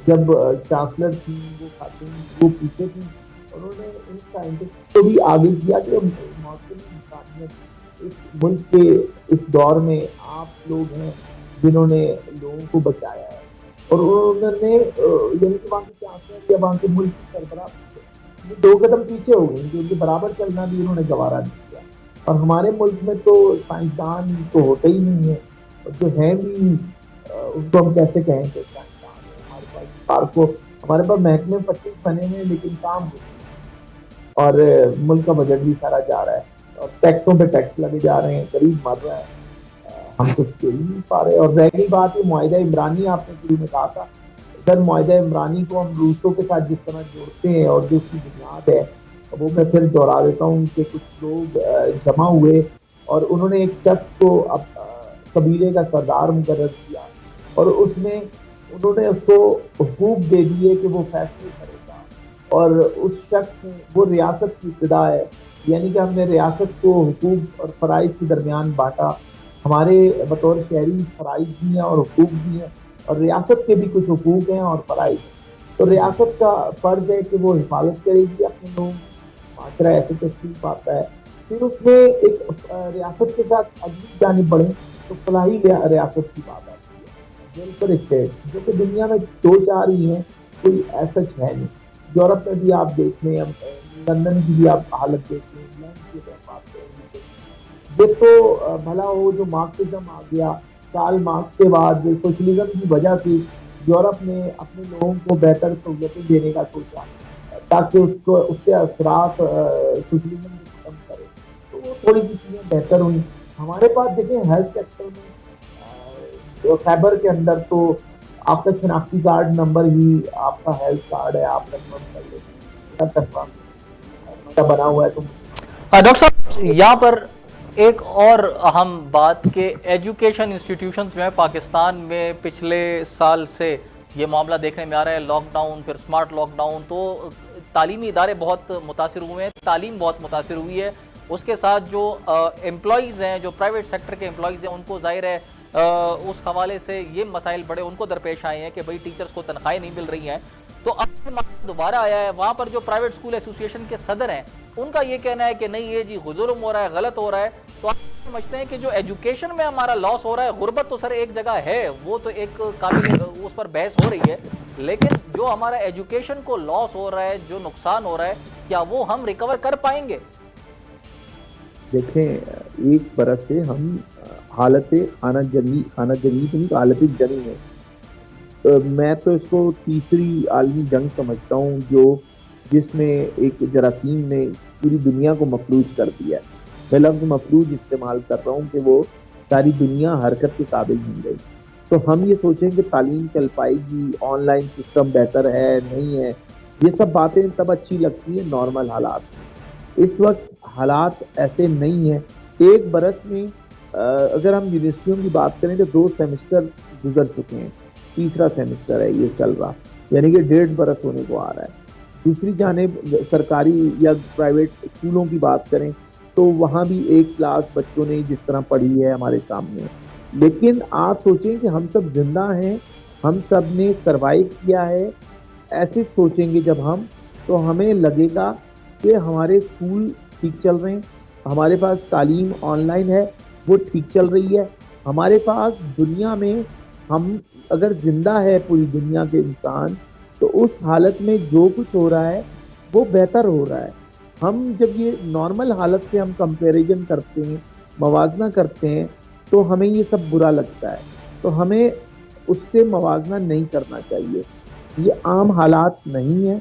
جب چانسلر تھی وہ خاتون وہ پیچھے تھی، انہوں نے ان سائنٹسٹ کو بھی آگے کیا کہ موسم انسانیت اس ملک کے اس دور میں آپ لوگ ہیں جنہوں نے لوگوں کو بچایا ہے. اور انہوں نے یعنی کہ وہاں کے چانسلر یا وہاں کے ملک کی سربراہ یہ 2 قدم پیچھے ہو گئی کہ ان کے برابر چلنا بھی انہوں نے گوارا نہیں کیا. اور ہمارے ملک میں تو سائنسدان تو ہوتے ہی نہیں ہے، اور جو ہیں بھی ان کو ہم کیسے کہیں کہ سائنسدان ہے. ہمارے پاس پارکوں ہمارے پاس محکمے 25 بنے ہوئے لیکن کام ہوتے ہیں. اور ملک کا بجٹ بھی سارا جا رہا ہے اور ٹیکسوں پہ ٹیکس لگے جا رہے ہیں، غریب مر رہا ہے. ہم کچھ کر ہی نہیں پا رہے. اور رہ گئی بات یہ معاہدہ عمرانی، آپ نے شروع میں کہا تھا سر، معاہدہ عمرانی کو ہم روسوں کے ساتھ جس طرح جوڑتے ہیں اور جو اس کی بنیاد ہے وہ میں پھر دوہرا دیتا ہوں کہ کچھ لوگ جمع ہوئے اور انہوں نے ایک شخص کو قبیلے کا سردار مقرر کیا اور انہوں نے اس کو حقوق دے دیے کہ وہ فیصلے کرے گا. اور اس شخص نے وہ ریاست کی ابتدا ہے، یعنی کہ ہم نے ریاست کو حقوق اور فرائض کے درمیان بانٹا. ہمارے بطور شہری فرائض بھی ہیں اور حقوق بھی ہیں، اور ریاست کے بھی کچھ حقوق ہیں اور فرائض ہیں. تو ریاست کا فرض ہے کہ وہ حفاظت کرے گی اپنے لوگوں کی. معاشرہ ایسے تشکیل پاتا ہے. پھر اس میں ایک ریاست کے ساتھ اگلی جانب بڑھیں تو فلاحی ریاست کی بات آتی ہے، ویلفیئر اسٹیٹ، جو کہ دنیا میں 2-4 ہی ہیں، کوئی ایسا ہے نہیں. یورپ میں بھی آپ دیکھ لیں، لندن کی بھی آپ حالت دیکھ لیں، انگلینڈ کی بات کریں. یہ تو بھلا ہو جو مارکسزم آ گیا کارل مارکس کے بعد سوشلزم کی وجہ سے یورپ نے اپنے لوگوں کو بہتر سہولتیں دینے کا سوچا تاکہ اس کے اثرات سوشلزم کو ختم کرے. تو وہ تھوڑی سی چیزیں بہتر ہوئی. ہمارے پاس دیکھیں ہیلتھ سیکٹر میں خیبر کے اندر تو آپ کا شناختی کارڈ نمبر ہی آپ کا ہیلتھ کارڈ ہے، آپ کنفرم کر لیتے بنا ہوا ہے. تو ڈاکٹر صاحب یہاں پر ایک اور اہم بات کہ ایجوکیشن انسٹیٹیوشنز جو ہیں پاکستان میں پچھلے سال سے یہ معاملہ دیکھنے میں آ رہا ہے، لاک ڈاؤن پھر سمارٹ لاک ڈاؤن، تو تعلیمی ادارے بہت متاثر ہوئے ہیں، تعلیم بہت متاثر ہوئی ہے. اس کے ساتھ جو امپلائیز ہیں، جو پرائیویٹ سیکٹر کے امپلائیز ہیں، ان کو ظاہر ہے اس حوالے سے یہ مسائل بڑے ان کو درپیش آئے ہیں کہ بھئی ٹیچرز کو تنخواہیں نہیں مل رہی ہیں. تو اب دوبارہ آیا ہے، وہاں پر جو پرائیویٹ اسکول ایسوسی ایشن کے صدر ہیں ان کا یہ کہنا ہے کہ نہیں یہ جی ظلم ہو رہا ہے، غلط ہو رہا ہے. تو آپ سمجھتے ہیں کہ جو ایجوکیشن میں ہمارا لاس ہو رہا ہے، غربت تو سر ایک جگہ ہے، وہ تو ایک قابل اس پر بحث ہو رہی ہے، لیکن جو ہمارا ایجوکیشن کو لاس ہو رہا ہے، جو نقصان ہو رہا ہے، کیا وہ ہم ریکور کر پائیں گے؟ دیکھیں 1 برس سے ہم حالت خانہ جنگی نہیں، حالت جنگی ہے. میں تو اس کو تیسری عالمی جنگ سمجھتا ہوں جس میں ایک جراثیم نے پوری دنیا کو مفلوج کر دیا ہے. میں لفظ مفلوج استعمال کر رہا ہوں کہ وہ ساری دنیا حرکت کے قابل نہیں رہی. تو ہم یہ سوچیں کہ تعلیم چل پائے گی، آن لائن سسٹم بہتر ہے نہیں ہے، یہ سب باتیں تب اچھی لگتی ہیں نارمل حالات میں. اس وقت حالات ایسے نہیں ہیں. 1 برس میں اگر ہم یونیورسٹیوں کی بات کریں تو 2 سیمسٹر گزر چکے ہیں، تیسرا سیمسٹر ہے یہ چل رہا، یعنی کہ 1.5 برس ہونے کو آ رہا ہے. دوسری جانب سرکاری یا پرائیویٹ اسکولوں کی بات کریں تو وہاں بھی 1 کلاس بچوں نے جس طرح پڑھی ہے ہمارے سامنے. لیکن آپ سوچیں کہ ہم سب زندہ ہیں، ہم سب نے سروائیو کیا ہے. ایسے سوچیں گے جب ہم تو ہمیں لگے گا کہ ہمارے اسکول ٹھیک چل رہے ہیں، ہمارے پاس تعلیم آن لائن ہے وہ ٹھیک چل رہی ہے. ہمارے پاس دنیا میں ہم اگر زندہ ہے پوری دنیا کے انسان تو اس حالت میں جو کچھ ہو رہا ہے وہ بہتر ہو رہا ہے. ہم جب یہ نارمل حالت سے ہم کمپیریزن کرتے ہیں، موازنہ کرتے ہیں تو ہمیں یہ سب برا لگتا ہے. تو ہمیں اس سے موازنہ نہیں کرنا چاہیے. یہ عام حالات نہیں ہیں،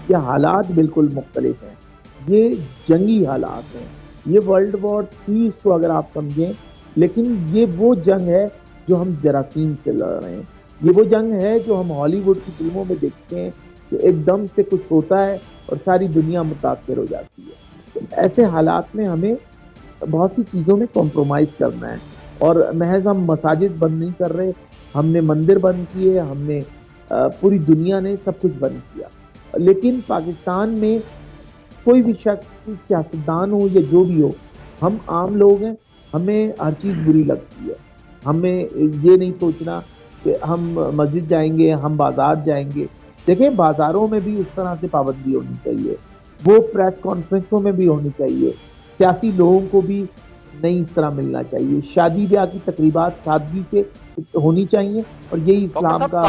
یہ حالات بالکل مختلف ہیں. یہ جنگی حالات ہیں، یہ ورلڈ وار 3 کو اگر آپ سمجھیں، لیکن یہ وہ جنگ ہے جو ہم جراثیم سے لڑ رہے ہیں. یہ وہ جنگ ہے جو ہم ہالی ووڈ کی فلموں میں دیکھتے ہیں کہ ایک دم سے کچھ ہوتا ہے اور ساری دنیا متاثر ہو جاتی ہے. تو ایسے حالات میں ہمیں بہت سی چیزوں میں کمپرومائز کرنا ہے. اور محض ہم مساجد بند نہیں کر رہے، ہم نے مندر بند کیے، ہم نے پوری دنیا نے سب کچھ بند کیا. لیکن پاکستان میں کوئی بھی شخص، کوئی سیاستدان ہو یا جو بھی ہو، ہم عام لوگ ہیں، ہمیں ہر چیز بری لگتی ہے. ہمیں یہ نہیں سوچنا کہ ہم مسجد جائیں گے، ہم بازار جائیں گے. دیکھیں بازاروں میں بھی اس طرح سے پابندی ہونی چاہیے، وہ پریس کانفرنسوں میں بھی ہونی چاہیے، سیاسی لوگوں کو بھی نہیں اس طرح ملنا چاہیے. شادی بیاہ کی تقریبات سادگی سے ہونی چاہیے، اور یہی ڈاکٹر اسلام صاحب کا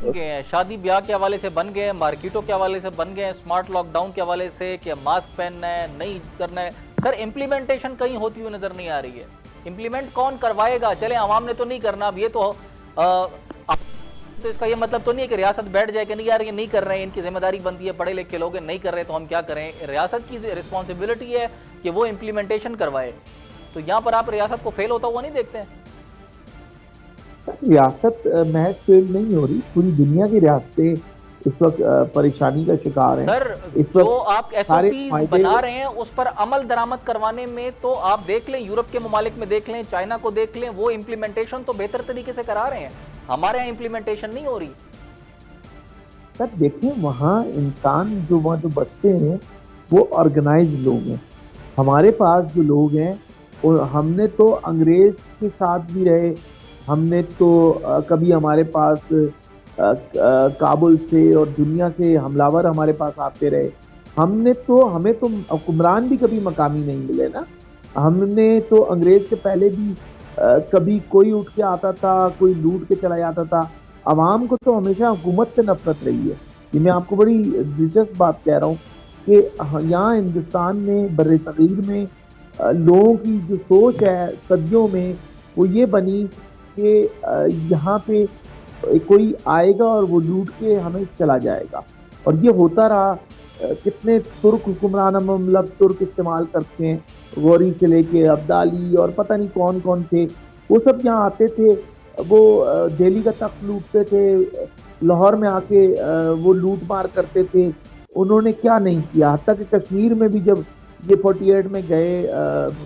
بن گئے ہیں، شادی بیاہ کے حوالے سے بن گئے ہیں، مارکیٹوں کے حوالے سے بن گئے ہیں، اسمارٹ لاک ڈاؤن کے حوالے سے کہ ماسک پہننا ہے نہیں کرنا ہے. سر امپلیمنٹیشن کہیں ہوتی ہوئی نظر نہیں آ رہی ہے. امپلیمنٹ کون کروائے گا؟ چلیں عوام نے تو نہیں کرنا. اب یہ تو اس کا یہ مطلب تو نہیں ہے کہ ریاست بیٹھ جائے کہ نہیں یار یہ نہیں کر رہے ہیں، ان کی ذمہ داری بنتی ہے، پڑھے لکھے لوگ نہیں کر رہے تو ہم کیا کریں. ریاست کی رسپانسبلٹی ہے کہ وہ امپلیمنٹیشن کروائے. تو یہاں پر آپ ریاست کو فیل ہوتا ہوا نہیں دیکھتے ہیں؟ ریاست محض فیل نہیں ہو رہی، پوری دنیا کی ریاستیں اس وقت پریشانی کا شکار ہیں. سر اس جو وقت آپ ایس او سارے پیز فائدے بنا رہے ہیں اس پر عمل درآمد کروانے میں تو آپ دیکھ لیں، یورپ کے ممالک میں دیکھ لیں، چائنا کو دیکھ لیں، وہ امپلیمنٹیشن تو بہتر طریقے سے کرا رہے ہیں. ہمارے یہاں امپلیمنٹیشن نہیں ہو رہی. سر دیکھیں وہاں انسان جو وہاں جو بستے ہیں وہ آرگنائز لوگ ہیں. ہمارے پاس جو لوگ ہیں ہم نے تو انگریز کے ساتھ بھی رہے، ہم نے تو کبھی ہمارے پاس کابل سے اور دنیا سے حملہ ور ہمارے پاس آتے رہے. ہمیں تو حکمران بھی کبھی مقامی نہیں ملے نا. ہم نے تو انگریز سے پہلے بھی کبھی کوئی اٹھ کے آتا تھا، کوئی لوٹ کے چلا جاتا تھا. عوام کو تو ہمیشہ حکومت سے نفرت رہی ہے. یہ میں آپ کو بڑی دلچسپ بات کہہ رہا ہوں کہ یہاں ہندوستان میں بر صغیر میں لوگوں کی جو سوچ ہے صدیوں میں وہ یہ بنی کہ یہاں پہ کوئی آئے گا اور وہ لوٹ کے ہمیں چلا جائے گا. اور یہ ہوتا رہا. کتنے ترک حکمران ہم لفظ ترک استعمال کرتے ہیں، غوری سے لے کے عبدالی اور پتہ نہیں کون کون تھے، وہ سب یہاں آتے تھے. وہ دہلی کا تخت لوٹتے تھے، لاہور میں آ کے وہ لوٹ مار کرتے تھے. انہوں نے کیا نہیں کیا. حتیٰ کہ کشمیر میں بھی جب یہ 48 میں گئے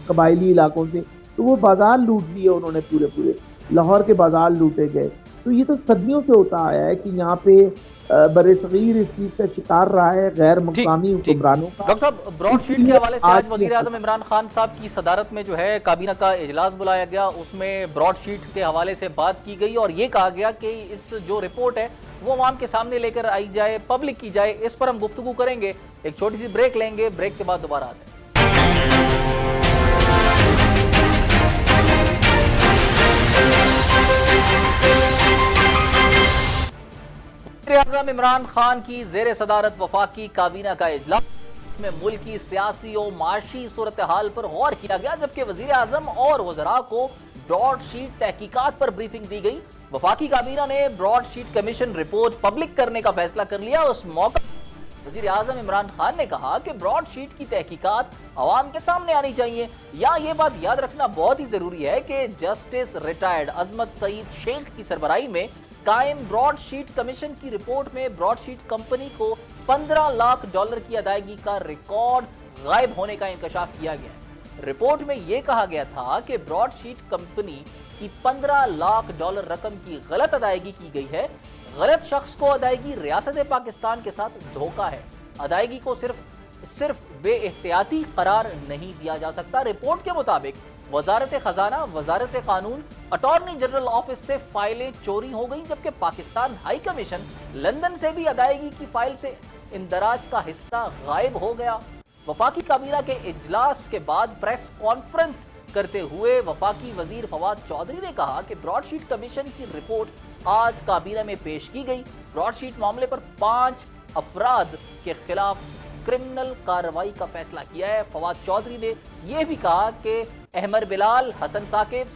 قبائلی علاقوں سے تو وہ بازار لوٹ لیے انہوں نے، پورے لاہور کے بازار لوٹے گئے. تو یہ تو صدیوں سے ہوتا آیا ہے کہ یہاں پہ بر صغیر اس چیز کا شکار رہا ہے غیر ٹھیک مقامی ٹھیک حکمرانوں کا. ڈاکٹر صاحب براڈ اس شیٹ کے لیے حوالے سے آج وزیر یہ اعظم عمران خان صاحب کی صدارت میں جو ہے کابینہ کا اجلاس بلایا گیا، اس میں براڈ شیٹ کے حوالے سے بات کی گئی اور یہ کہا گیا کہ اس جو رپورٹ ہے وہ عوام کے سامنے لے کر آئی جائے، پبلک کی جائے. اس پر ہم گفتگو کریں گے، ایک چھوٹی سی بریک لیں گے، بریک کے بعد دوبارہ آتے ہیں. وزیر اعظم عمران خان کی زیر صدارت وفاقی کابینہ کا اجلاس میں ملک کی سیاسی و معاشی صورتحال پر غور کیا گیا، جبکہ وزیر اعظم اور وزراء کو براڈ شیٹ تحقیقات پر بریفنگ دی گئی. وفاقی کابینہ نے Broadsheet commission report public کرنے کا فیصلہ کر لیا. اس موقع وزیر اعظم عمران خان نے کہا کہ براڈ شیٹ کی تحقیقات عوام کے سامنے آنی چاہیے. یہ بات یاد رکھنا بہت ہی ضروری ہے کہ جسٹس ریٹائرڈ عظمت سعید شیخ کی سربراہی میں قائم براڈ شیٹ کمیشن کی رپورٹ میں براڈ شیٹ کمپنی کو $15 لاکھ کی ادائیگی کا ریکارڈ غائب ہونے کا انکشاف کیا گیا. رپورٹ میں یہ کہا گیا تھا کہ براڈ شیٹ کمپنی کی $15 لاکھ رقم کی غلط ادائیگی کی گئی ہے. غلط شخص کو ادائیگی ریاست پاکستان کے ساتھ دھوکہ ہے. ادائیگی کو صرف بے احتیاطی قرار نہیں دیا جا سکتا. رپورٹ کے مطابق وزارت خزانہ، وزارت قانون، اٹارنی جنرل آفس سے فائلیں چوری ہو گئیں، جبکہ پاکستان ہائی کمیشن لندن سے بھی ادائیگی کی فائل سے اندراج کا حصہ غائب ہو گیا. وفاقی کابینہ کے اجلاس کے بعد پریس کانفرنس کرتے ہوئے وفاقی وزیر فواد چودھری نے کہا کہ براڈ شیٹ کمیشن کی رپورٹ آج کابینہ میں پیش کی گئی. براڈ شیٹ معاملے پر 5 افراد کے خلاف کرمنل کارروائی کا فیصلہ کیا ہے. فواد چودھری نے یہ بھی کہا کہ احمر بلال، حسن ثاقب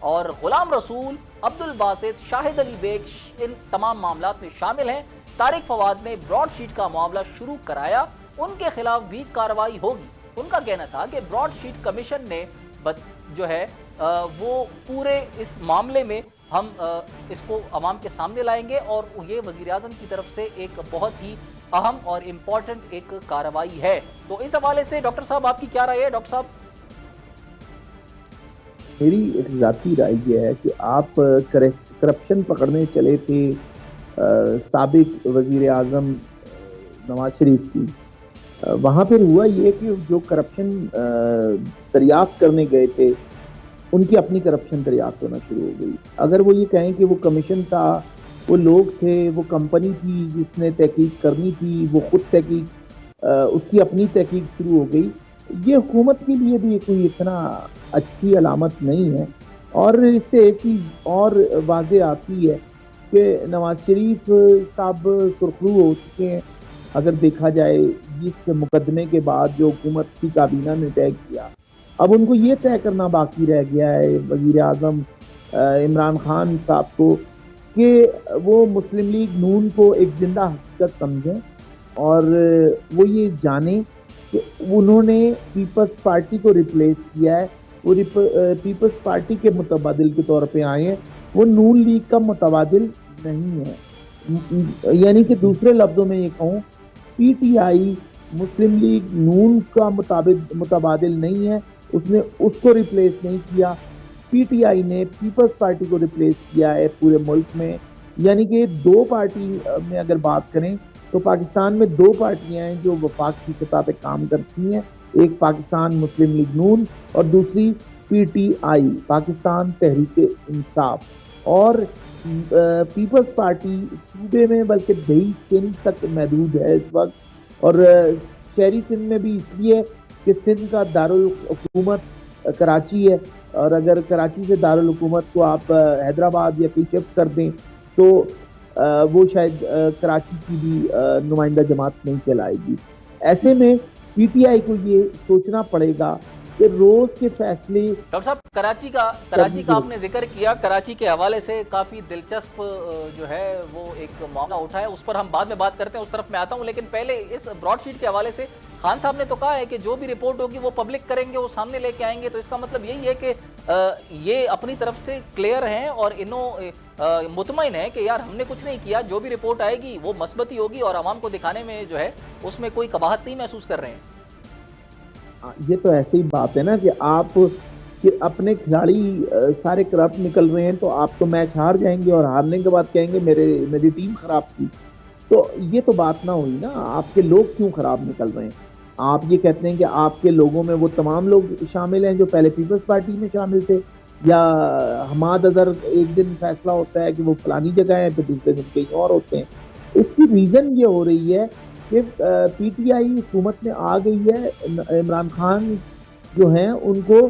اور غلام رسول، عبد الباسط، شاہد علی بیگ ان تمام معاملات میں شامل ہیں. طارق فواد نے براڈ شیٹ کا معاملہ شروع کرایا، ان کے خلاف بھی کارروائی ہوگی. ان کا کہنا تھا کہ براڈ شیٹ کمیشن نے جو ہے وہ پورے اس معاملے میں ہم اس کو عوام کے سامنے لائیں گے اور یہ وزیر اعظم کی طرف سے ایک بہت ہی اہم اور امپورٹنٹ ایک کارروائی ہے. تو اس حوالے سے ڈاکٹر صاحب آپ کی کیا رائے ہے؟ ڈاکٹر صاحب میری ایک ذاتی رائے یہ ہے کہ آپ کرپشن پکڑنے چلے تھے سابق وزیر اعظم نواز شریف کی. وہاں پھر ہوا یہ کہ جو کرپشن دریافت کرنے گئے تھے ان کی اپنی کرپشن دریافت ہونا شروع ہو گئی. اگر وہ یہ کہیں کہ وہ کمیشن تھا، وہ لوگ تھے، وہ کمپنی تھی جس نے تحقیق کرنی تھی، وہ خود تحقیق اس کی اپنی تحقیق شروع ہو گئی، یہ حکومت کے لیے بھی کوئی اتنا اچھی علامت نہیں ہے. اور اس سے ایک چیز اور واضح آتی ہے کہ نواز شریف صاحب سرخرو ہو چکے ہیں. اگر دیکھا جائے اس مقدمے کے بعد جو حکومت کی کابینہ نے طے کیا، اب ان کو یہ طے کرنا باقی رہ گیا ہے وزیر اعظم عمران خان صاحب کو کہ وہ مسلم لیگ نون کو ایک زندہ حقیقت سمجھیں اور وہ یہ جانیں کہ انہوں نے پیپلز پارٹی کو ریپلیس کیا ہے. وہ پیپلز پارٹی کے متبادل کے طور پہ آئے ہیں، وہ نون لیگ کا متبادل نہیں ہے. یعنی کہ دوسرے لفظوں میں یہ کہوں، P T I Muslim league نون کا متبادل نہیں ہے، اس نے اس کو ریپلیس نہیں کیا. پی ٹی آئی نے پیپلز پارٹی کو ریپلیس کیا ہے پورے ملک میں. یعنی کہ دو پارٹی میں اگر بات کریں تو پاکستان میں دو پارٹیاں ہیں جو وفاق کی سطح پہ کام کرتی ہیں، ایک پاکستان مسلم لیگ نون اور دوسری P T I Pakistan Tehreek Insaf. اور پیپلز پارٹی صوبے میں بلکہ دیہی سندھ تک محدود ہے اس وقت، اور شہری سندھ میں بھی اس لیے کہ سندھ کا دارالحکومت کراچی ہے، اور اگر کراچی سے دارالحکومت کو آپ حیدرآباد یا کہیں شفٹ کر دیں تو وہ شاید کراچی کی بھی نمائندہ جماعت نہیں چلائے گی. ایسے میں پی ٹی آئی کو یہ سوچنا پڑے گا کہ روز کے فیصلے. ڈاکٹر صاحب کراچی کا آپ نے ذکر کیا، کراچی کے حوالے سے کافی دلچسپ جو ہے وہ ایک معاملہ اٹھا ہے، اس پر ہم بعد میں بات کرتے ہیں، اس طرف میں آتا ہوں. لیکن پہلے اس براڈ شیٹ کے حوالے سے خان صاحب نے تو کہا ہے کہ جو بھی رپورٹ ہوگی وہ پبلک کریں گے، وہ سامنے لے کے آئیں گے. تو اس کا مطلب یہی ہے کہ یہ اپنی طرف سے کلیئر ہیں اور مطمئن ہے کہ یار ہم نے کچھ نہیں کیا، جو بھی رپورٹ آئے گی وہ مثبتی ہوگی اور عوام کو دکھانے میں جو ہے اس میں کوئی قباحت نہیں محسوس کر رہے ہیں. یہ تو ایسی ہی بات ہے نا کہ آپ کہ اپنے کھلاڑی سارے کرپٹ نکل رہے ہیں تو آپ تو میچ ہار جائیں گے اور ہارنے کے بعد کہیں گے میری ٹیم خراب تھی. تو یہ تو بات نہ ہوئی نا. آپ کے لوگ کیوں خراب نکل رہے ہیں؟ آپ یہ کہتے ہیں کہ آپ کے لوگوں میں وہ تمام لوگ شامل ہیں جو پہلے پیپلز پارٹی میں شامل تھے، یا حماد اظہر ایک دن فیصلہ ہوتا ہے کہ وہ فلانی جگہ ہیں پھر دوسرے دن کہیں اور ہوتے ہیں. اس کی ریزن یہ ہو رہی ہے کہ پی ٹی آئی حکومت میں آ گئی ہے. عمران خان جو ہیں ان کو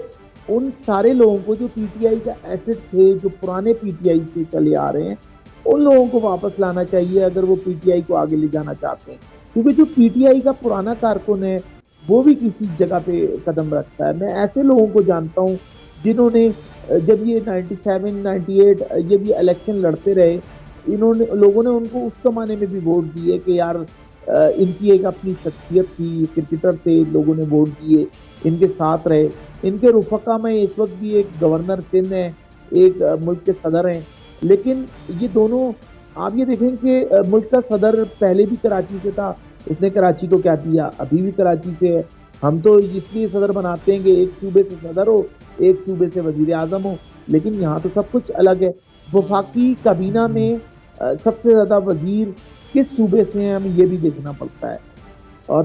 ان سارے لوگوں کو جو پی ٹی آئی کا ایسٹ تھے، جو پرانے پی ٹی آئی سے چلے آ رہے ہیں، ان لوگوں کو واپس لانا چاہیے اگر وہ پی ٹی آئی کو آگے لے جانا چاہتے ہیں. کیونکہ جو پی ٹی آئی کا پرانا کارکن ہے وہ بھی کسی جگہ پہ قدم رکھتا ہے. میں ایسے لوگوں کو جانتا ہوں جنہوں نے جب یہ 97 98 یہ بھی الیکشن لڑتے رہے، لوگوں نے ان کو اس زمانے میں بھی ووٹ دیے کہ یار ان کی ایک اپنی شخصیت تھی، کرکٹر تھے، لوگوں نے ووٹ دیے، ان کے ساتھ رہے. ان کے رفقا میں اس وقت بھی ایک گورنر سندھ ہیں، ایک ملک کے صدر ہیں. لیکن یہ دونوں آپ یہ دیکھیں کہ ملک کا صدر پہلے بھی کراچی سے تھا، اس نے کراچی کو کیا دیا، ابھی بھی کراچی سے ہے. ہم تو اس لیے صدر بناتے ہیں کہ ایک صوبے سے صدر ہو، ایک صوبے سے وزیر اعظم ہو، لیکن یہاں تو سب کچھ الگ ہے. وفاقی کابینہ میں سب سے زیادہ وزیر کس صوبے سے ہیں ہمیں یہ بھی دیکھنا پڑتا ہے، اور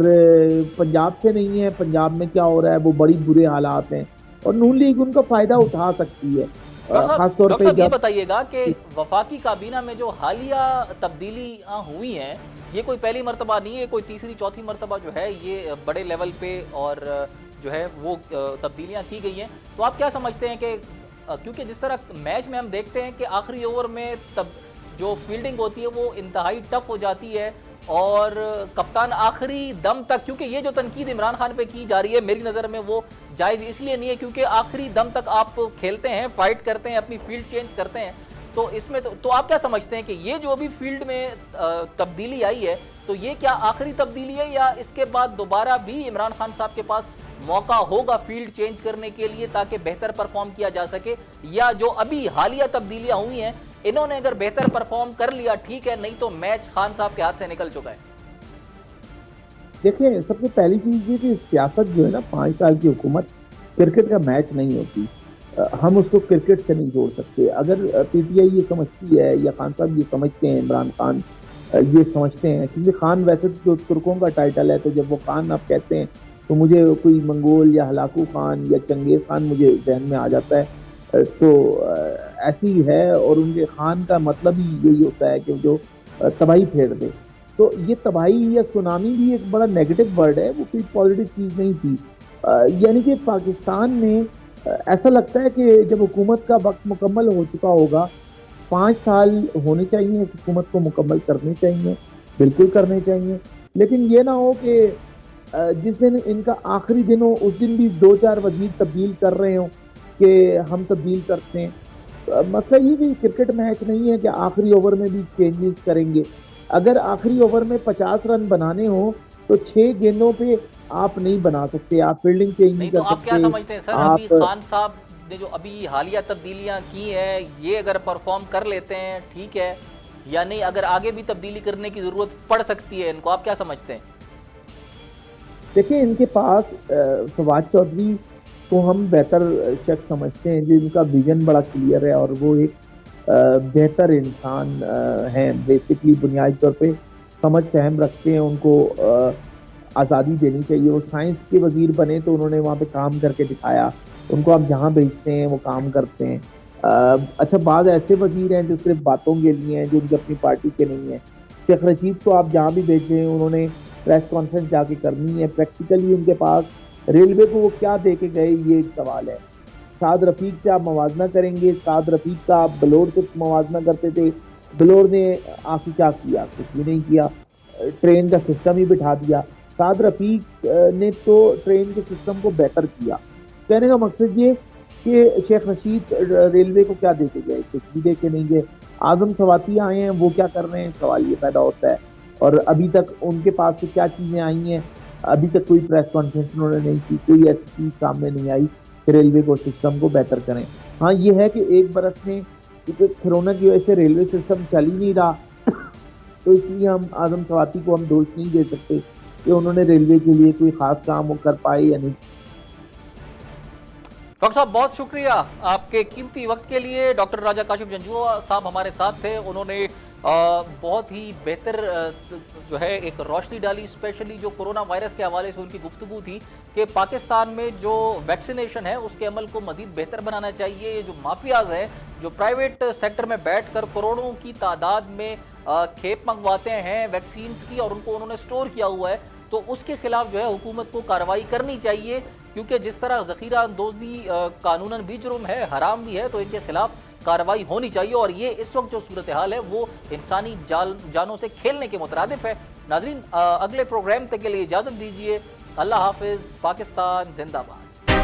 پنجاب سے نہیں ہے. پنجاب میں کیا ہو رہا ہے وہ بڑی برے حالات ہیں اور نون لیگ ان کا فائدہ اٹھا سکتی ہے. خاص طور پہ یہ بتائیے گا کہ وفاقی کابینہ میں جو حالیہ تبدیلیاں ہوئی ہیں یہ کوئی پہلی مرتبہ نہیں ہے، کوئی تیسری چوتھی مرتبہ جو ہے یہ بڑے لیول پہ اور جو ہے وہ تبدیلیاں کی گئی ہیں. تو آپ کیا سمجھتے ہیں کہ کیونکہ جس طرح میچ میں ہم دیکھتے ہیں کہ آخری اوور میں جو فیلڈنگ ہوتی ہے وہ انتہائی ٹف ہو جاتی ہے اور کپتان آخری دم تک، کیونکہ یہ جو تنقید عمران خان پہ کی جا رہی ہے میری نظر میں وہ جائز اس لیے نہیں ہے کیونکہ آخری دم تک آپ کھیلتے ہیں، فائٹ کرتے ہیں، اپنی فیلڈ چینج کرتے ہیں. تو اس میں تو آپ کیا سمجھتے ہیں کہ یہ جو بھی فیلڈ میں تبدیلی آئی ہے تو یہ کیا آخری تبدیلی ہے یا اس کے بعد دوبارہ بھی عمران خان صاحب کے پاس موقع ہوگا فیلڈ چینج کرنے کے لیے تاکہ بہتر پرفارم کیا جا سکے، یا جو ابھی حالیہ تبدیلیاں ہوئی ہیں انہوں نے اگر بہتر پرفارم کر لیا ٹھیک ہے، نہیں تو میچ خان صاحب کے ہاتھ سے نکل چکا ہے؟ دیکھیں سب سے پہلی چیز یہ کہ سیاست جو ہے نا 5 سال کی حکومت کرکٹ کا میچ نہیں ہوتی. ہم اس کو کرکٹ سے نہیں جوڑ سکتے. اگر پی ٹی آئی یہ سمجھتی ہے یا خان صاحب یہ سمجھتے ہیں، عمران خان یہ سمجھتے ہیں، کیونکہ خان ویسے تو ترکوں کا ٹائٹل ہے، تو جب وہ خان آپ کہتے ہیں تو مجھے کوئی منگول یا ہلاکو خان یا چنگیز خان مجھے ذہن میں آ جاتا ہے. تو ایسی ہے، اور ان کے خان کا مطلب ہی یہی ہوتا ہے کہ جو تباہی پھیر دے. تو یہ تباہی یا سونامی بھی ایک بڑا نیگیٹو ورڈ ہے، وہ کوئی پازیٹیو چیز نہیں تھی. یعنی کہ پاکستان میں ایسا لگتا ہے کہ جب حکومت کا وقت مکمل ہو چکا ہوگا، 5 سال ہونے چاہیے حکومت کو مکمل کرنے چاہیے، بالکل کرنے چاہیے، لیکن یہ نہ ہو کہ جس دن ان کا آخری دن ہو اس دن بھی 2-4 وزیر تبدیل کر رہے ہوں کہ ہم تبدیل کرتے ہیں. مسئلہ یہ بھی کرکٹ میچ نہیں ہے کہ آخری اوور میں بھی چینجز کریں گے. اگر آخری اوور میں 50 رن بنانے ہوں تو 6 گیندوں پہ آپ نہیں بنا سکتے، آپ فیلڈنگ چینج نہیں نہیں تو کر آپ کیا سکتے. سمجھتے ہیں سر، ابھی آپ خان صاحب نے جو ابھی حالیہ تبدیلیاں کی ہیں یہ اگر پرفارم کر لیتے ہیں ٹھیک ہے، یا نہیں اگر آگے بھی تبدیلی کرنے کی ضرورت پڑ سکتی ہے ان کو، آپ کیا سمجھتے ہیں؟ دیکھیں ان کے پاس فواد چودھری کو ہم بہتر شخص سمجھتے ہیں، جن کا ویژن بڑا کلیئر ہے اور وہ ایک بہتر انسان ہیں. بیسکلی بنیادی طور پہ سمجھ فہم رکھتے ہیں، ان کو آزادی دینی چاہیے. وہ سائنس کے وزیر بنے تو انہوں نے وہاں پہ کام کر کے دکھایا، ان کو آپ جہاں بھیجتے ہیں وہ کام کرتے ہیں. اچھا بعض ایسے وزیر ہیں جو صرف باتوں کے لیے ہیں، جو ان کی اپنی پارٹی کے نہیں ہیں. شیخ رشید کو آپ جہاں بھی بھیجیں انہوں نے پریس کانفرنس جا کے کرنی ہے. پریکٹیکلی ان کے پاس ریلوے کو وہ کیا دے کے گئے یہ ایک سوال ہے. سعد رفیق سے آپ موازنہ کریں گے، سعد رفیق کا آپ بلور سے موازنہ کرتے تھے، بلور نے آخر کیا کیا؟ کچھ بھی نہیں کیا، ٹرین کا سسٹم ہی بٹھا دیا. سعد رفیق نے تو ٹرین کے سسٹم کو بہتر کیا. کہنے کا مقصد یہ کہ شیخ رشید ریلوے کو کیا دے کے گئے؟ کچھ بھی دے کے نہیں گئے. اعظم سواتی آئے ہیں، وہ کیا کر رہے ہیں؟ سوال یہ پیدا ہوتا ہے. اور ابھی تک ان کے پاس سے کیا چیزیں آئی ہیں؟ ابھی تک کوئی پریس کانفرنس انہوں نے نہیں کی، کوئی ایسی چیز سامنے نہیں آئی کہ ریلوے کو سسٹم کو بہتر کریں. ہاں یہ ہے کہ ایک برس میں کرونا کی وجہ سے ریلوے سسٹم چل ہی نہیں رہا، تو اس لیے ہم اعظم سواتی کو ہم دوست نہیں دے سکتے کہ انہوں نے ریلوے کے لیے کوئی خاص کام کر پائے یا نہیں. ڈاکٹر صاحب بہت شکریہ آپ کے قیمتی وقت کے لیے. ڈاکٹر راجہ کاشف جنجوعہ صاحب ہمارے ساتھ تھے، انہوں نے بہت ہی بہتر جو ہے ایک روشنی ڈالی، اسپیشلی جو کورونا وائرس کے حوالے سے ان کی گفتگو تھی کہ پاکستان میں جو ویکسینیشن ہے اس کے عمل کو مزید بہتر بنانا چاہیے. جو مافیاز ہیں جو پرائیویٹ سیکٹر میں بیٹھ کر کروڑوں کی تعداد میں کھیپ منگواتے ہیں ویکسینز کی اور ان کو انہوں نے سٹور کیا ہوا ہے، تو اس کے خلاف جو ہے حکومت کو کارروائی کرنی چاہیے، کیونکہ جس طرح ذخیرہ اندوزی قانوناً بھی جرم ہے، حرام بھی ہے، تو ان کے خلاف کارروائی ہونی چاہیے. اور یہ اس وقت جو صورتحال ہے وہ انسانی جانوں سے کھیلنے کے مترادف ہے. ناظرین اگلے پروگرام تک کے لیے اجازت دیجیے. اللہ حافظ. پاکستان زندہ باد.